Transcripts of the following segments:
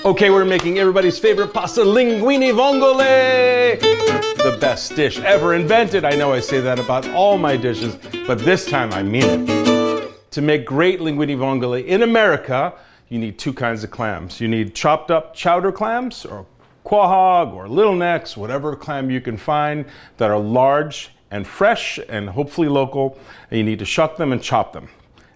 Okay, we're making everybody's favorite pasta, linguine vongole! The best dish ever invented. I know I say that about all my dishes, but this time I mean it. To make great linguine vongole in America, you need two kinds of clams. You need chopped up chowder clams, or quahog, or little necks, whatever clam you can find that are large and fresh and hopefully local, and you need to shuck them and chop them.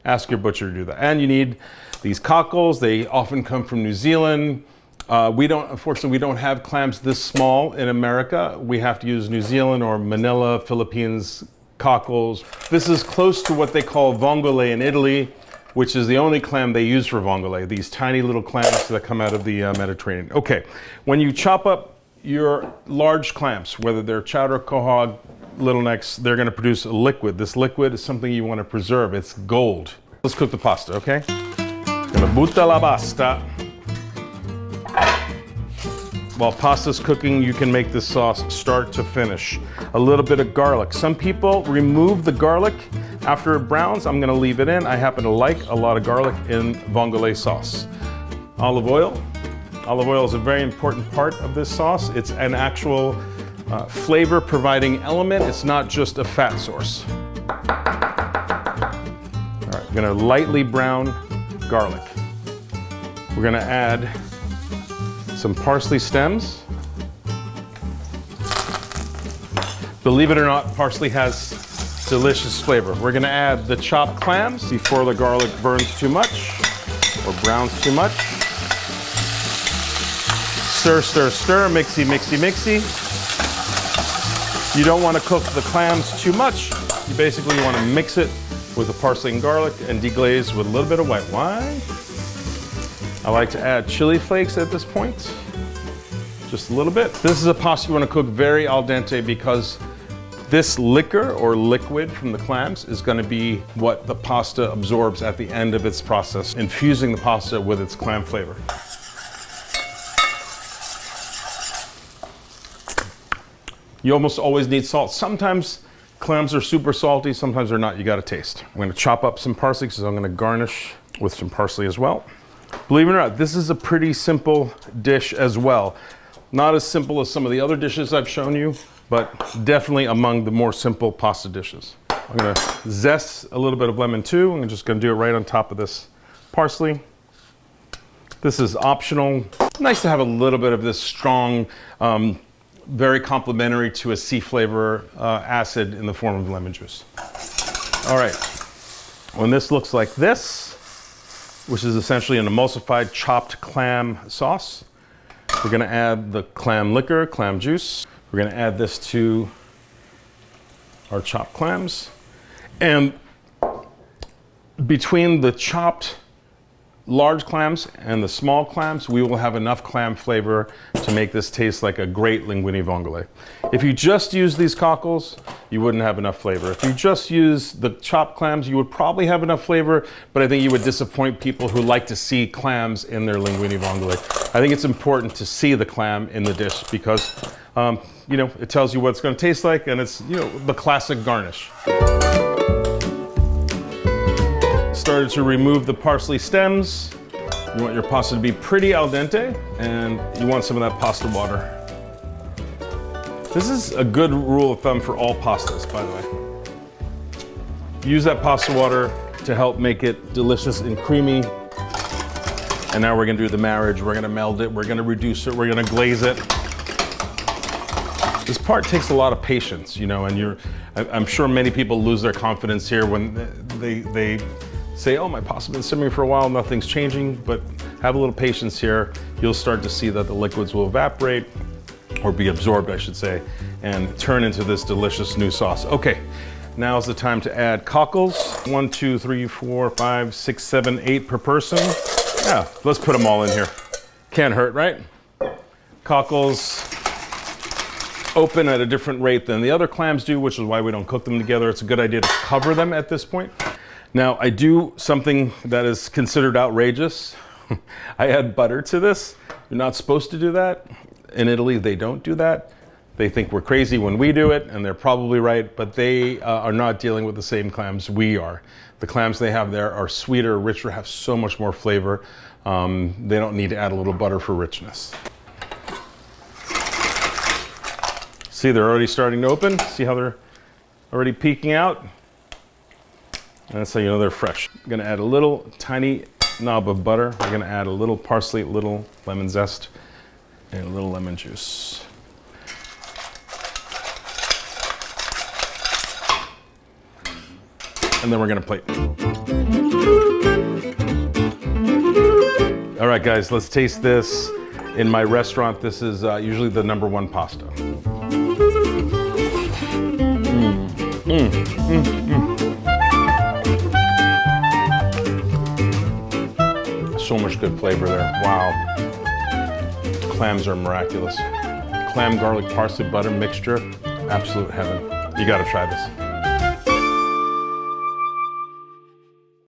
Ask your butcher to do that. And you need these cockles. They often come from New Zealand. Unfortunately, we don't have clams this small in America. We have to use New Zealand or Manila, Philippines cockles. This is close to what they call vongole in Italy, which is the only clam they use for vongole, these tiny little clams that come out of the Mediterranean. Okay, when you chop up your large clams, whether they're chowder, quahog, little necks, they're gonna produce a liquid. This liquid is something you wanna preserve. It's gold. Let's cook the pasta, okay? Gonna butta la pasta. While pasta's cooking, you can make this sauce start to finish. A little bit of garlic. Some people remove the garlic after it browns. I'm gonna leave it in. I happen to like a lot of garlic in vongole sauce. Olive oil. Olive oil is a very important part of this sauce. It's an actual flavor providing element. It's not just a fat source. All right, I'm gonna lightly brown garlic. We're gonna add some parsley stems. Believe it or not, parsley has delicious flavor. We're gonna add the chopped clams before the garlic burns too much or browns too much. Stir, stir, stir, mixy, mixy, mixy. You don't wanna cook the clams too much. You basically wanna mix it with the parsley and garlic and deglaze with a little bit of white wine. I like to add chili flakes at this point, just a little bit. This is a pasta you want to cook very al dente because this liquor or liquid from the clams is going to be what the pasta absorbs at the end of its process, infusing the pasta with its clam flavor. You almost always need salt. Sometimes clams are super salty, sometimes they're not. You got to taste. I'm going to chop up some parsley because I'm going to garnish with some parsley as well. Believe it or not, this is a pretty simple dish as well. Not as simple as some of the other dishes I've shown you, but definitely among the more simple pasta dishes. I'm gonna zest a little bit of lemon too. I'm just gonna do it right on top of this parsley. This is optional. Nice to have a little bit of this strong, very complementary to a sea flavor acid in the form of lemon juice. All right, when this looks like this, which is essentially an emulsified chopped clam sauce, we're gonna add the clam liquor, clam juice. We're gonna add this to our chopped clams. And between the chopped large clams and the small clams, we will have enough clam flavor to make this taste like a great linguine vongole. If you just use these cockles, you wouldn't have enough flavor. If you just use the chopped clams, you would probably have enough flavor, but I think you would disappoint people who like to see clams in their linguine vongole. I think it's important to see the clam in the dish because, it tells you what it's gonna taste like, and it's, the classic garnish. Started to remove the parsley stems. You want your pasta to be pretty al dente, and you want some of that pasta water. This is a good rule of thumb for all pastas, by the way. Use that pasta water to help make it delicious and creamy. And now we're gonna do the marriage. We're gonna meld it, we're gonna reduce it, we're gonna glaze it. This part takes a lot of patience, and I'm sure many people lose their confidence here when they say, oh, my pasta's been simmering for a while, nothing's changing, but have a little patience here. You'll start to see that the liquids will evaporate, or be absorbed, I should say, and turn into this delicious new sauce. Okay, now's the time to add cockles. 1, 2, 3, 4, 5, 6, 7, 8 per person. Yeah, let's put them all in here. Can't hurt, right? Cockles open at a different rate than the other clams do, which is why we don't cook them together. It's a good idea to cover them at this point. Now, I do something that is considered outrageous. I add butter to this. You're not supposed to do that. In Italy, they don't do that. They think we're crazy when we do it, and they're probably right, but they are not dealing with the same clams we are. The clams they have there are sweeter, richer, have so much more flavor. They don't need to add a little butter for richness. See, they're already starting to open. See how they're already peeking out? And that's how you know they're fresh. I'm gonna add a little tiny knob of butter. We're gonna add a little parsley, a little lemon zest, and a little lemon juice. And then we're gonna plate. All right, guys, let's taste this. In my restaurant, this is usually the #1 pasta. So much good flavor there. Wow. Clams are miraculous. Clam, garlic, parsley, butter mixture. Absolute heaven. You gotta try this.